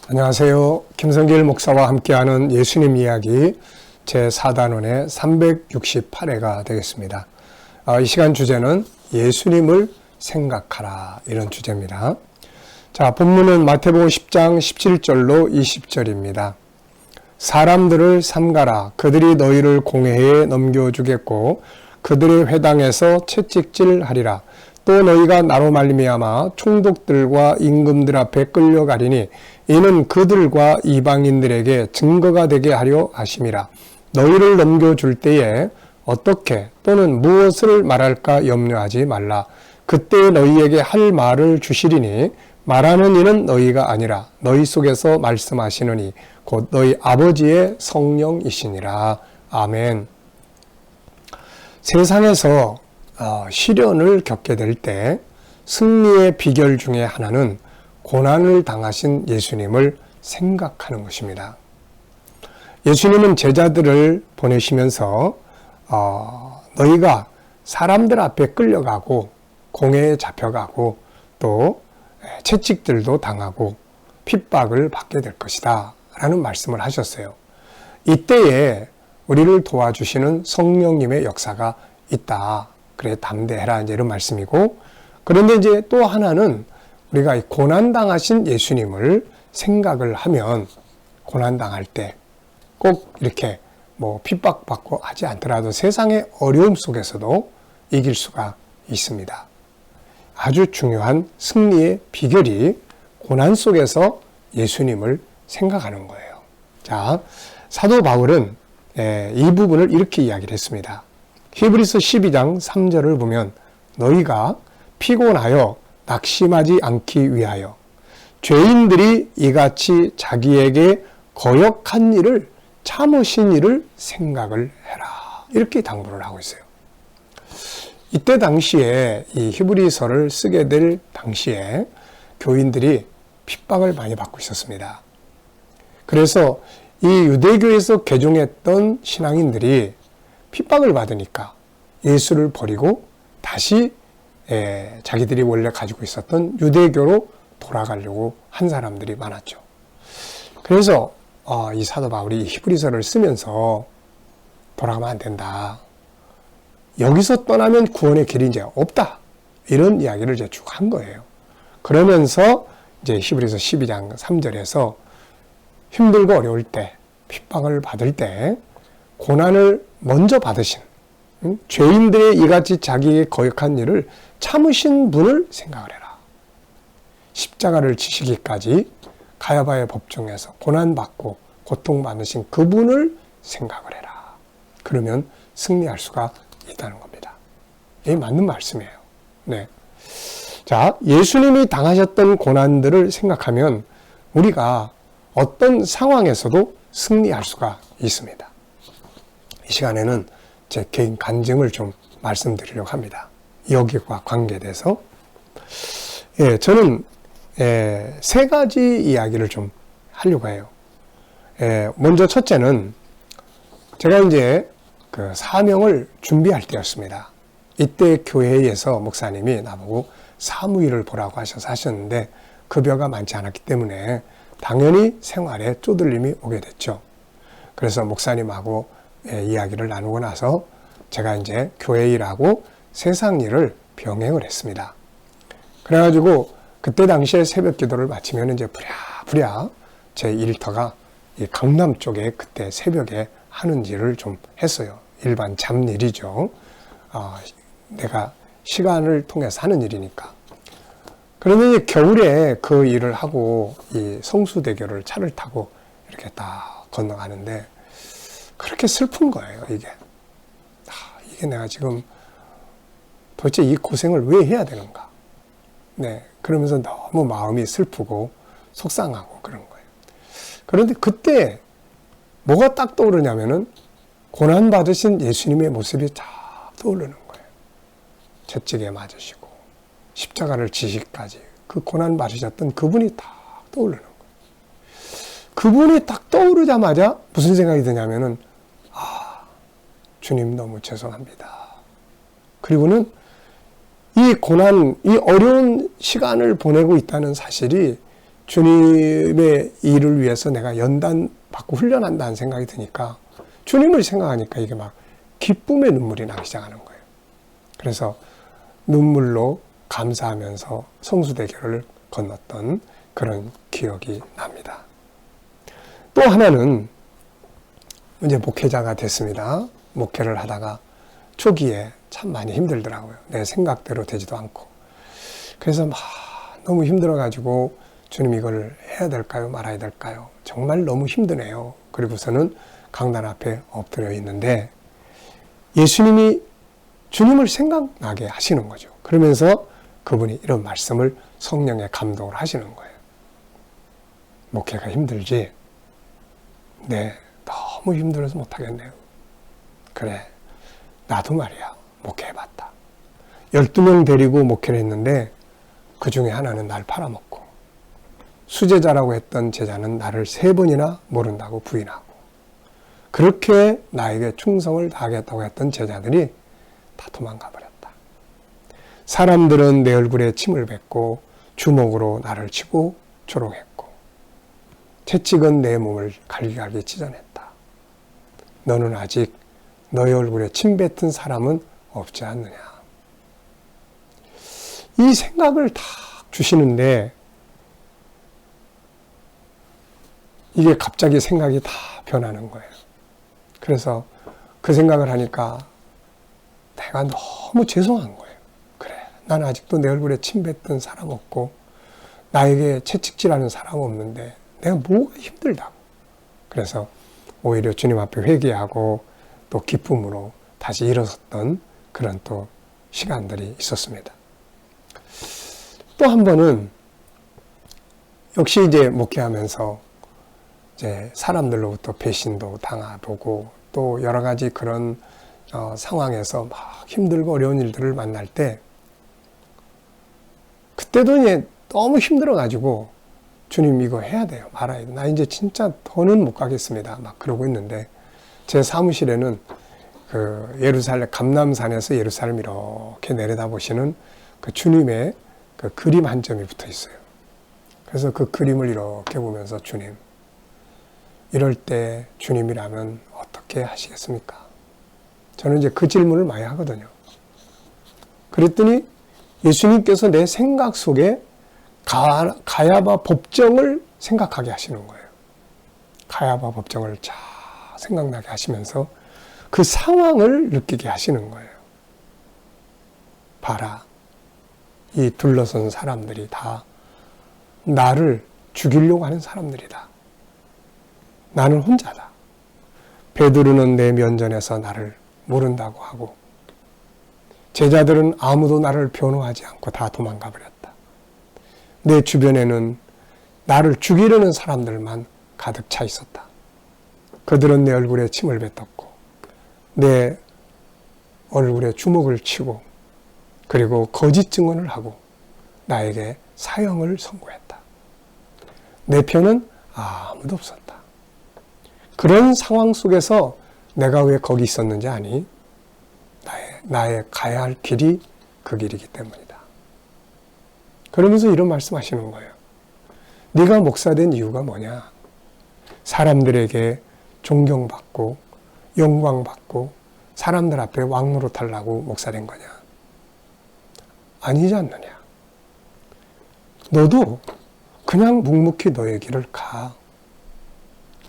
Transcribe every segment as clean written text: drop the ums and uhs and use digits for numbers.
안녕하세요. 김성길 목사와 함께하는 예수님 이야기 제4단원의 368회가 되겠습니다. 이 시간 주제는 예수님을 생각하라, 이런 주제입니다. 자, 본문은 마태복음 10장 17절로 20절입니다. 사람들을 삼가라. 그들이 너희를 공회에 넘겨주겠고 그들의 회당에서 채찍질하리라. 또 너희가 나로 말미암아 총독들과 임금들 앞에 끌려가리니 이는 그들과 이방인들에게 증거가 되게 하려 하심이라. 너희를 넘겨줄 때에 어떻게 또는 무엇을 말할까 염려하지 말라. 그때 너희에게 할 말을 주시리니 말하는 이는 너희가 아니라 너희 속에서 말씀하시느니 곧 너희 아버지의 성령이시니라. 아멘. 세상에서 시련을 겪게 될 때 승리의 비결 중에 하나는 고난을 당하신 예수님을 생각하는 것입니다. 예수님은 제자들을 보내시면서 너희가 사람들 앞에 끌려가고 공회에 잡혀가고 또 채찍들도 당하고 핍박을 받게 될 것이다 라는 말씀을 하셨어요. 이때에 우리를 도와주시는 성령님의 역사가 있다. 그래 담대해라, 이런 말씀이고, 그런데 이제 또 하나는 우리가 고난당하신 예수님을 생각을 하면 고난당할 때 꼭 이렇게 핍박받고 하지 않더라도 세상의 어려움 속에서도 이길 수가 있습니다. 아주 중요한 승리의 비결이 고난 속에서 예수님을 생각하는 거예요. 자, 사도 바울은 이 부분을 이렇게 이야기를 했습니다. 히브리서 12장 3절을 보면 너희가 피곤하여 낙심하지 않기 위하여 죄인들이 이같이 자기에게 거역한 일을 참으신 일을 생각을 해라, 이렇게 당부를 하고 있어요. 이때 당시에 이 히브리서를 쓰게 될 당시에 교인들이 핍박을 많이 받고 있었습니다. 그래서 이 유대교에서 개종했던 신앙인들이 핍박을 받으니까 예수를 버리고 다시 자기들이 원래 가지고 있었던 유대교로 돌아가려고 한 사람들이 많았죠. 그래서 이 사도 바울이 히브리서를 쓰면서 돌아가면 안 된다. 여기서 떠나면 구원의 길이 이제 없다. 이런 이야기를 이제 쭉 한 거예요. 그러면서 이제 히브리서 12장 3절에서 힘들고 어려울 때, 핍박을 받을 때 고난을 먼저 받으신 죄인들의 이같이 자기의 거역한 일을 참으신 분을 생각을 해라. 십자가를 지시기까지 가야바의 법정에서 고난받고 고통받으신 그분을 생각을 해라. 그러면 승리할 수가 있다는 겁니다. 이게 맞는 말씀이에요. 네. 자, 예수님이 당하셨던 고난들을 생각하면 우리가 어떤 상황에서도 승리할 수가 있습니다. 이 시간에는 제 개인 간증을 좀 말씀드리려고 합니다. 여기와 관계돼서. 저는 세 가지 이야기를 좀 하려고 해요. 먼저 첫째는 제가 이제 그 사명을 준비할 때였습니다. 이때 교회에서 목사님이 나보고 사무일을 보라고 하셨는데 급여가 많지 않았기 때문에 당연히 생활에 쪼들림이 오게 됐죠. 그래서 목사님하고 이야기를 나누고 나서 제가 이제 교회 일하고 세상 일을 병행을 했습니다. 그래가지고 그때 당시에 새벽 기도를 마치면 이제 부랴부랴 제 일터가 이 강남 쪽에 그때 새벽에 하는 일을 좀 했어요. 일반 잡일이죠. 내가 시간을 통해서 하는 일이니까. 그런데 겨울에 그 일을 하고 이 성수대교를 차를 타고 이렇게 딱 건너가는데 그렇게 슬픈 거예요, 이게. 이게 내가 지금 도대체 이 고생을 왜 해야 되는가. 네. 그러면서 너무 마음이 슬프고 속상하고 그런 거예요. 그런데 그때 뭐가 딱 떠오르냐면은 고난받으신 예수님의 모습이 딱 떠오르는 거예요. 채찍에 맞으시고 십자가를 지시기까지 그 고난받으셨던 그분이 딱 떠오르는 거예요. 그분이 딱 떠오르자마자 무슨 생각이 드냐면은 주님 너무 죄송합니다. 그리고는 이 고난, 이 어려운 시간을 보내고 있다는 사실이 주님의 일을 위해서 내가 연단 받고 훈련한다는 생각이 드니까 주님을 생각하니까 이게 막 기쁨의 눈물이 나기 시작하는 거예요. 그래서 눈물로 감사하면서 성수대교를 건넜던 그런 기억이 납니다. 또 하나는 이제 목회자가 됐습니다. 목회를 하다가 초기에 참 많이 힘들더라고요. 내 생각대로 되지도 않고. 그래서 막 너무 힘들어가지고 주님 이걸 해야 될까요? 말아야 될까요? 정말 너무 힘드네요. 그리고서는 강단 앞에 엎드려 있는데 예수님이 주님을 생각나게 하시는 거죠. 그러면서 그분이 이런 말씀을 성령의 감동을 하시는 거예요. 목회가 힘들지? 네, 너무 힘들어서 못하겠네요. 그래, 나도 말이야, 목회해봤다. 12명 데리고 목회를 했는데 그 중에 하나는 날 팔아먹고 수제자라고 했던 제자는 나를 3번이나 모른다고 부인하고 그렇게 나에게 충성을 다하겠다고 했던 제자들이 다 도망가 버렸다. 사람들은 내 얼굴에 침을 뱉고 주먹으로 나를 치고 조롱했고 채찍은 내 몸을 갈기갈기 찢어냈다. 너는 아직 너의 얼굴에 침 뱉은 사람은 없지 않느냐. 이 생각을 다 주시는데 이게 갑자기 생각이 다 변하는 거예요. 그래서 그 생각을 하니까 내가 너무 죄송한 거예요. 그래, 난 아직도 내 얼굴에 침 뱉던 사람 없고 나에게 채찍질하는 사람 없는데 내가 뭐가 힘들다고. 그래서 오히려 주님 앞에 회개하고 또 기쁨으로 다시 일어섰던 그런 또 시간들이 있었습니다. 또 한 번은 역시 이제 목회하면서 이제 사람들로부터 배신도 당하고 또 여러 가지 그런 상황에서 막 힘들고 어려운 일들을 만날 때 그때도 이제 너무 힘들어가지고 주님 이거 해야 돼요. 말아야 돼요. 나 이제 진짜 더는 못 가겠습니다. 막 그러고 있는데 제 사무실에는 그 예루살렘 감람산에서 예루살렘 이렇게 내려다보시는 그 주님의 그 그림 한 점이 붙어 있어요. 그래서 그 그림을 이렇게 보면서 주님, 이럴 때 주님이라면 어떻게 하시겠습니까? 저는 이제 그 질문을 많이 하거든요. 그랬더니 예수님께서 내 생각 속에 가야바 법정을 생각하게 하시는 거예요. 가야바 법정을 잘 생각나게 하시면서 그 상황을 느끼게 하시는 거예요. 봐라. 이 둘러선 사람들이 다 나를 죽이려고 하는 사람들이다. 나는 혼자다. 베드로는 내 면전에서 나를 모른다고 하고 제자들은 아무도 나를 변호하지 않고 다 도망가 버렸다. 내 주변에는 나를 죽이려는 사람들만 가득 차 있었다. 그들은 내 얼굴에 침을 뱉었고 내 얼굴에 주먹을 치고 그리고 거짓 증언을 하고 나에게 사형을 선고했다. 내 편은 아무도 없었다. 그런 상황 속에서 내가 왜 거기 있었는지 아니? 나의 가야 할 길이 그 길이기 때문이다. 그러면서 이런 말씀하시는 거예요. 네가 목사된 이유가 뭐냐? 사람들에게 존경받고 영광받고 사람들 앞에 왕노릇하려고 목사된 거냐? 아니지 않느냐? 너도 그냥 묵묵히 너의 길을 가.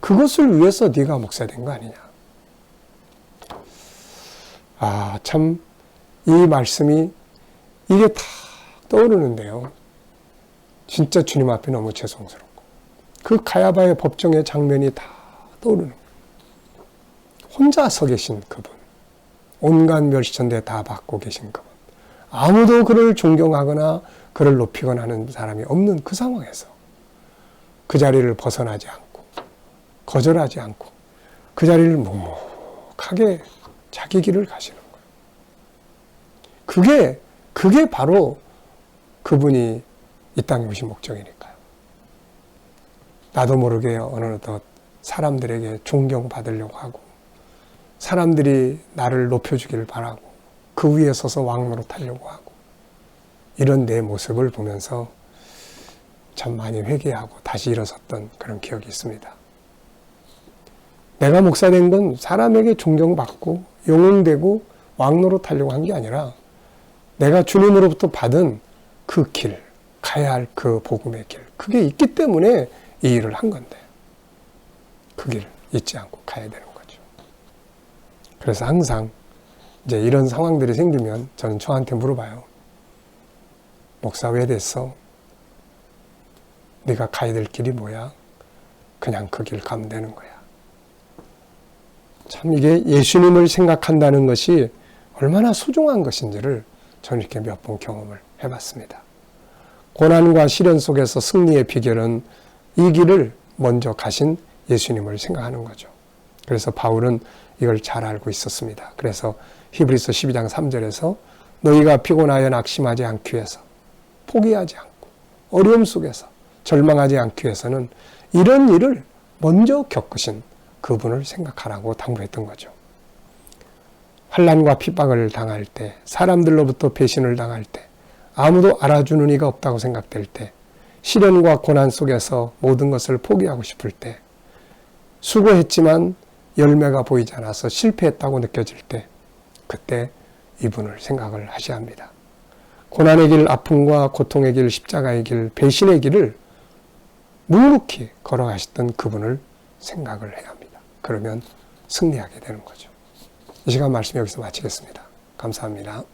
그것을 위해서 네가 목사된 거 아니냐? 아, 참 이 말씀이 이게 다 떠오르는데요. 진짜 주님 앞에 너무 죄송스럽고 그 가야바의 법정의 장면이 다 떠오르는 거예요. 혼자 서 계신 그분, 온갖 멸시천대 다 받고 계신 그분, 아무도 그를 존경하거나 그를 높이거나 하는 사람이 없는 그 상황에서 그 자리를 벗어나지 않고 거절하지 않고 그 자리를 묵묵하게 자기 길을 가시는 거예요. 그게 바로 그분이 이 땅에 오신 목적이니까요. 나도 모르게 어느덧 사람들에게 존경받으려고 하고 사람들이 나를 높여주기를 바라고 그 위에 서서 왕노릇 하려고 하고 이런 내 모습을 보면서 참 많이 회개하고 다시 일어섰던 그런 기억이 있습니다. 내가 목사 된 건 사람에게 존경받고 용응되고 왕노릇 하려고 한 게 아니라 내가 주님으로부터 받은 그 길, 가야 할 그 복음의 길, 그게 있기 때문에 이 일을 한 건데 그 길을 잊지 않고 가야 되는 거죠. 그래서 항상 이제 이런 상황들이 생기면 저는 저한테 물어봐요. 목사 왜 됐어? 네가 가야 될 길이 뭐야? 그냥 그 길 가면 되는 거야. 참 이게 예수님을 생각한다는 것이 얼마나 소중한 것인지를 저는 이렇게 몇 번 경험을 해봤습니다. 고난과 시련 속에서 승리의 비결은 이 길을 먼저 가신 예수님을 생각하는 거죠. 그래서 바울은 이걸 잘 알고 있었습니다. 그래서 히브리서 12장 3절에서 너희가 피곤하여 낙심하지 않기 위해서, 포기하지 않고 어려움 속에서 절망하지 않기 위해서는 이런 일을 먼저 겪으신 그분을 생각하라고 당부했던 거죠. 환난과 핍박을 당할 때, 사람들로부터 배신을 당할 때, 아무도 알아주는 이가 없다고 생각될 때, 시련과 고난 속에서 모든 것을 포기하고 싶을 때, 수고했지만 열매가 보이지 않아서 실패했다고 느껴질 때, 그때 이분을 생각을 하셔야 합니다. 고난의 길, 아픔과 고통의 길, 십자가의 길, 배신의 길을 묵묵히 걸어가셨던 그분을 생각을 해야 합니다. 그러면 승리하게 되는 거죠. 이 시간 말씀 여기서 마치겠습니다. 감사합니다.